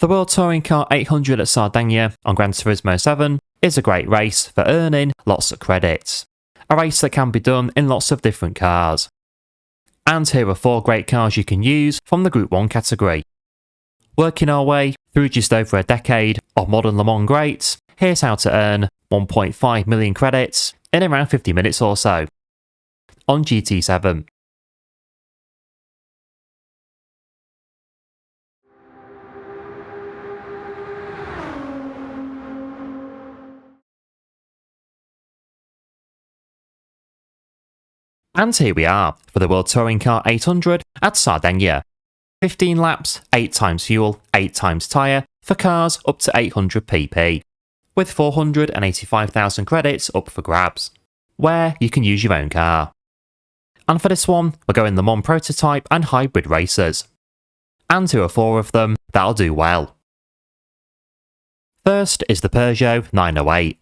The World Touring Car 800 at Sardegna on Gran Turismo 7 is a great race for earning lots of credits. A race that can be done in lots of different cars. And here are 4 great cars you can use from the Group 1 category. Working our way through just over a decade of modern Le Mans greats, here's how to earn 1.5 million credits in around 50 minutes or so. On GT7. And here we are for the World Touring Car 800 at Sardegna. 15 laps, 8 times fuel, 8 times tyre for cars up to 800 pp, with 485,000 credits up for grabs, where you can use your own car. And for this one, we're going Le Mans prototype and hybrid racers. And here are 4 of them that'll do well. First is the Peugeot 908,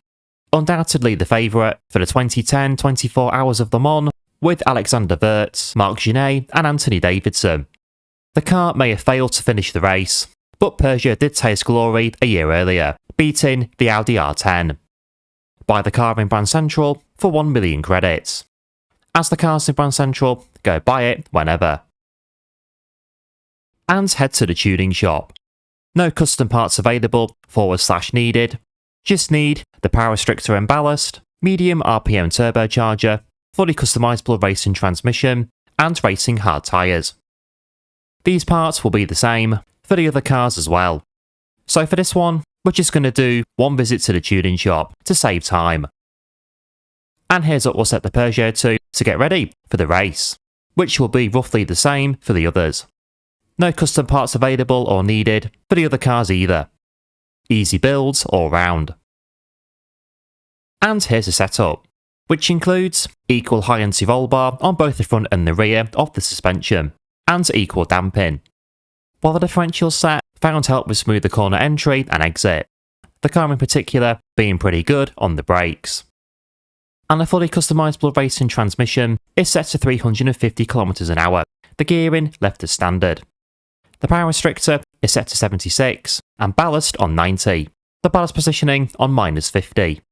undoubtedly the favourite for the 2010 24 Hours of Le Mans, with Alexander Wurz, Marc Genet and Anthony Davidson. The car may have failed to finish the race, but Peugeot did taste glory a year earlier, beating the Audi R18. Buy the car in Brand Central for 1 million credits. As the car's in Brand Central, go buy it whenever. And head to the tuning shop. No custom parts available / needed. Just need the power restrictor and ballast, medium RPM turbocharger, fully customizable racing transmission, and racing hard tyres. These parts will be the same for the other cars as well. So for this one, we're just going to do one visit to the tuning shop to save time. And here's what we'll set the Peugeot to get ready for the race, which will be roughly the same for the others. No custom parts available or needed for the other cars either. Easy builds all round. And here's the setup, which includes equal high anti-roll bar on both the front and the rear of the suspension, and equal damping, while the differential set found help with smoother corner entry and exit, the car in particular being pretty good on the brakes. And the fully customisable racing transmission is set to 350 km an hour, the gearing left as standard. The power restrictor is set to 76 and ballast on 90, the ballast positioning on -50.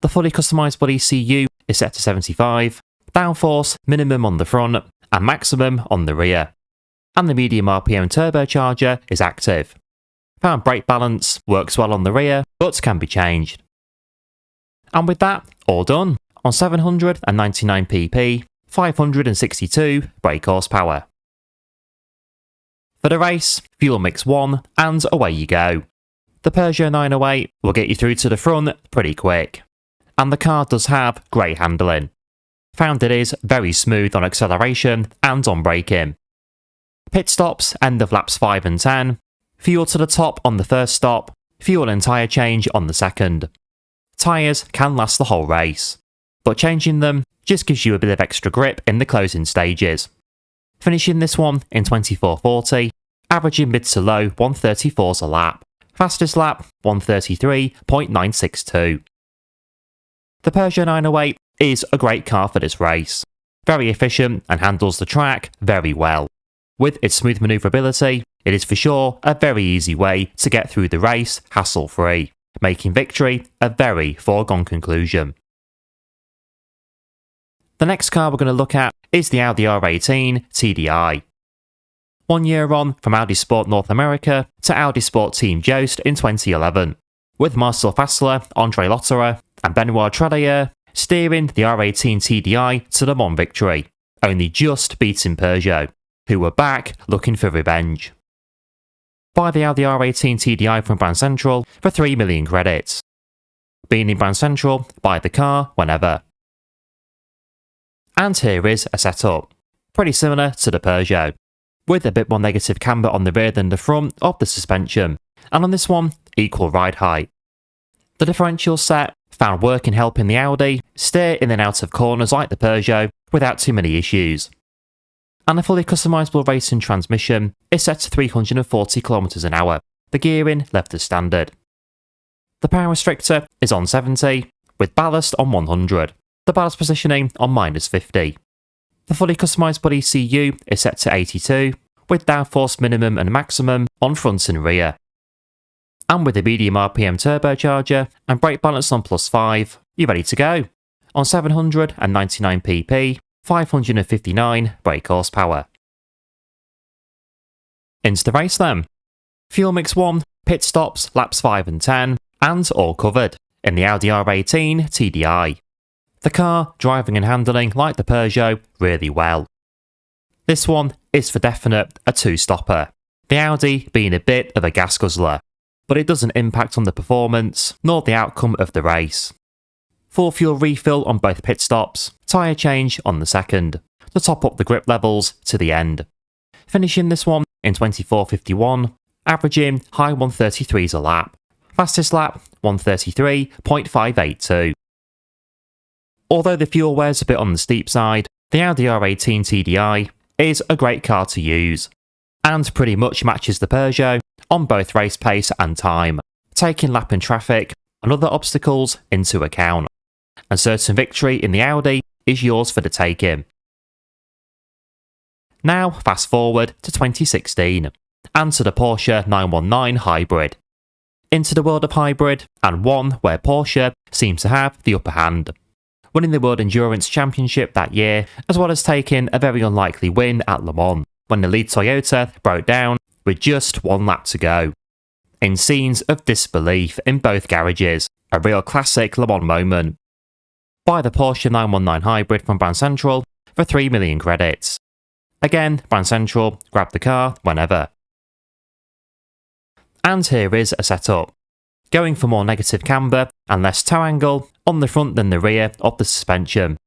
The fully customisable ECU is set to 75, downforce minimum on the front and maximum on the rear. And the medium RPM turbocharger is active. Power brake balance works well on the rear, but can be changed. And with that, all done on 799 pp, 562 brake horsepower. For the race, fuel mix 1, and away you go. The Peugeot 908 will get you through to the front pretty quick. And the car does have great handling. Found it is very smooth on acceleration and on braking. Pit stops end of laps 5 and 10, fuel to the top on the first stop, fuel and tyre change on the second. Tyres can last the whole race, but changing them just gives you a bit of extra grip in the closing stages. Finishing this one in 24:40, averaging mid to low 134s a lap, fastest lap 133.962. The Peugeot 908 is a great car for this race, very efficient and handles the track very well. With its smooth manoeuvrability, it is for sure a very easy way to get through the race hassle-free, making victory a very foregone conclusion. The next car we're going to look at is the Audi R18 TDI. 1 year on from Audi Sport North America to Audi Sport Team Joust in 2011, with Marcel Fassler, Andre Lotterer and Benoit Tradailleur steering the R18 TDI to the Mans victory, only just beating Peugeot, who were back looking for revenge. Buy the Audi R18 TDI from Brand Central for 3 million credits. Being in Brand Central, buy the car whenever. And here is a setup, pretty similar to the Peugeot, with a bit more negative camber on the rear than the front of the suspension, and on this one, equal ride height. The differential set found working helping the Audi steer in and out of corners like the Peugeot without too many issues. And a fully customisable racing transmission is set to 340 km an hour, the gearing left as standard. The power restrictor is on 70, with ballast on 100, the ballast positioning on -50. The fully customisable ECU is set to 82, with downforce minimum and maximum on front and rear. And with a medium RPM turbocharger and brake balance on +5, you're ready to go. On 799 pp, 559 brake horsepower. Into the race then. Fuel mix 1, pit stops, laps 5 and 10, and all covered in the Audi R18 TDI. The car driving and handling like the Peugeot really well. This one is for definite a two-stopper, the Audi being a bit of a gas guzzler, but it doesn't impact on the performance nor the outcome of the race. Full fuel refill on both pit stops, tyre change on the second, to top up the grip levels to the end. Finishing this one in 24.51, averaging high 133s a lap, fastest lap 133.582. Although the fuel wears a bit on the steep side, the Audi R18 TDI is a great car to use, and pretty much matches the Peugeot on both race pace and time, taking lap and traffic and other obstacles into account. And certain victory in the Audi is yours for the taking. Now fast forward to 2016, and to the Porsche 919 Hybrid. Into the world of hybrid, and one where Porsche seems to have the upper hand, winning the World Endurance Championship that year, as well as taking a very unlikely win at Le Mans, when the lead Toyota broke down with just one lap to go. In scenes of disbelief in both garages, a real classic Le Mans moment. Buy the Porsche 919 Hybrid from Brand Central for 3 million credits. Again, Brand Central, grab the car whenever. And here is a setup. Going for more negative camber and less toe angle on the front than the rear of the suspension.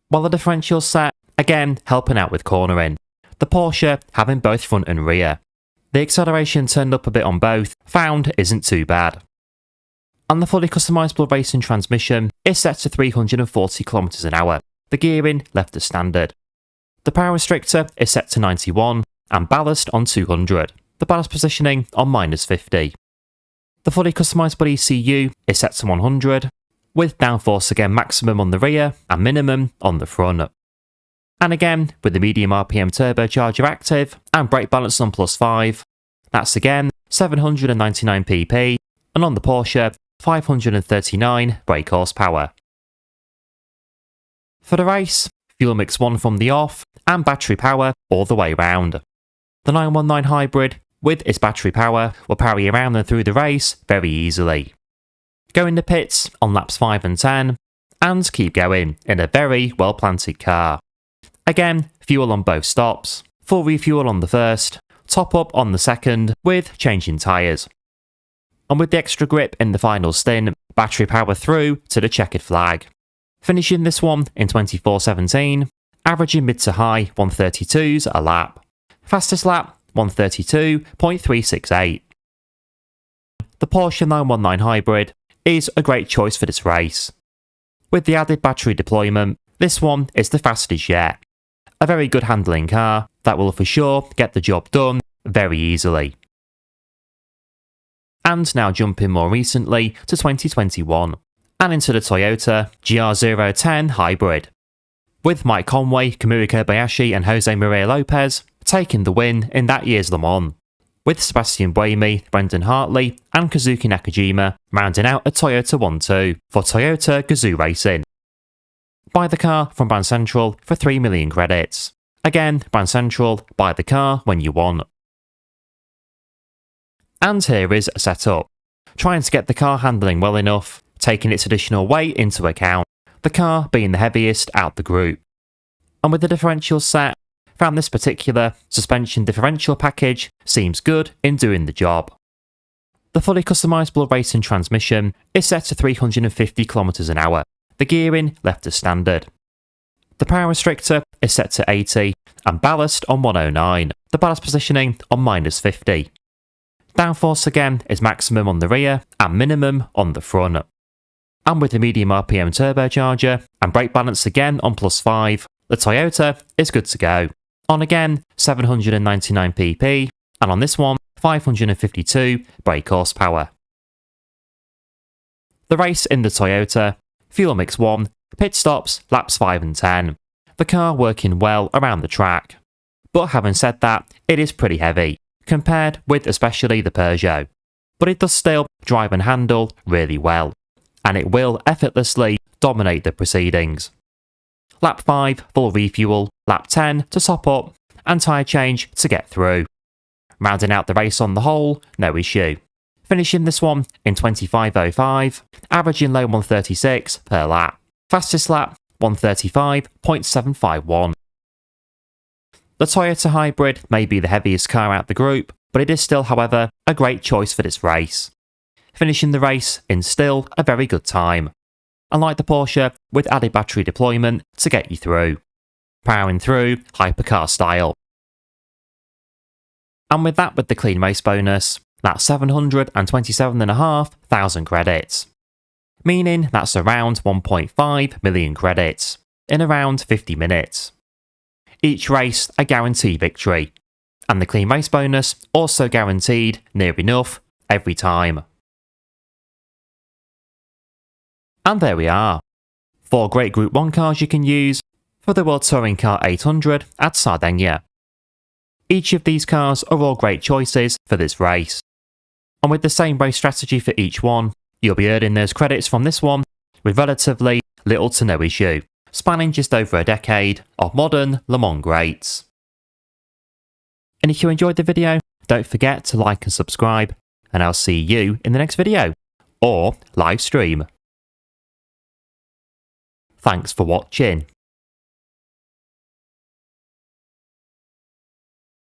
While the differential's set, again helping out with cornering. The Porsche having both front and rear. The acceleration turned up a bit on both, found isn't too bad. And the fully customisable racing transmission is set to 340 km an hour, the gearing left as standard. The power restrictor is set to 91 and ballast on 200, the ballast positioning on -50. The fully customisable ECU is set to 100, with downforce again maximum on the rear and minimum on the front. And again, with the medium RPM turbocharger active and brake balance on +5, that's again 799 pp, and on the Porsche, 539 brake horsepower. For the race, fuel mix 1 from the off, and battery power all the way round. The 919 Hybrid, with its battery power, will power you around and through the race very easily. Go in the pits on laps 5 and 10, and keep going in a very well planted car. Again, fuel on both stops, full refuel on the first, top up on the second with changing tyres. And with the extra grip in the final stint, battery power through to the checkered flag. Finishing this one in 24.17, averaging mid to high 132s a lap. Fastest lap 132.368. The Porsche 919 Hybrid is a great choice for this race. With the added battery deployment, this one is the fastest yet. A very good handling car that will for sure get the job done very easily. And now jumping more recently to 2021, and into the Toyota GR010 Hybrid. With Mike Conway, Kamui Kobayashi and Jose Maria Lopez taking the win in that year's Le Mans, with Sebastian Buemi, Brendan Hartley and Kazuki Nakajima rounding out a Toyota 1-2 for Toyota Gazoo Racing. Buy the car from Brand Central for 3 million credits. Again, Brand Central, buy the car when you want. And here is a setup. Trying to get the car handling well enough, taking its additional weight into account, the car being the heaviest out the group. And with the differential set, found this particular suspension differential package seems good in doing the job. The fully customisable racing transmission is set to 350 km an hour, the gearing left as standard. The power restrictor is set to 80 and ballast on 109, the ballast positioning on -50. Downforce again is maximum on the rear and minimum on the front. And with the medium RPM turbocharger and brake balance again on +5, the Toyota is good to go. On again 799 pp, and on this one 552 brake horsepower. The race in the Toyota, fuel mix 1, pit stops laps 5 and 10, the car working well around the track. But having said that, it is pretty heavy, compared with especially the Peugeot. but it does still drive and handle really well, and it will effortlessly dominate the proceedings. Lap 5 full refuel, lap 10 to top up, and tyre change to get through. Rounding out the race on the whole, no issue. Finishing this one in 25.05, averaging low 136 per lap. Fastest lap 135.751. The Toyota Hybrid may be the heaviest car out the group, but it is still, however, a great choice for this race. Finishing the race in still a very good time. Unlike the Porsche, with added battery deployment to get you through. Powering through hypercar style. And with that, with the clean race bonus, that's 727,500 credits. Meaning that's around 1.5 million credits in around 50 minutes. Each race a guaranteed victory, and the clean race bonus also guaranteed near enough every time. And there we are. 4 great Group 1 cars you can use for the World Touring Car 800 at Sardegna. Each of these cars are all great choices for this race. And with the same race strategy for each one, you'll be earning those credits from this one with relatively little to no issue, spanning just over a decade of modern Le Mans greats. And if you enjoyed the video, don't forget to like and subscribe, and I'll see you in the next video, or live stream. Thanks for watching.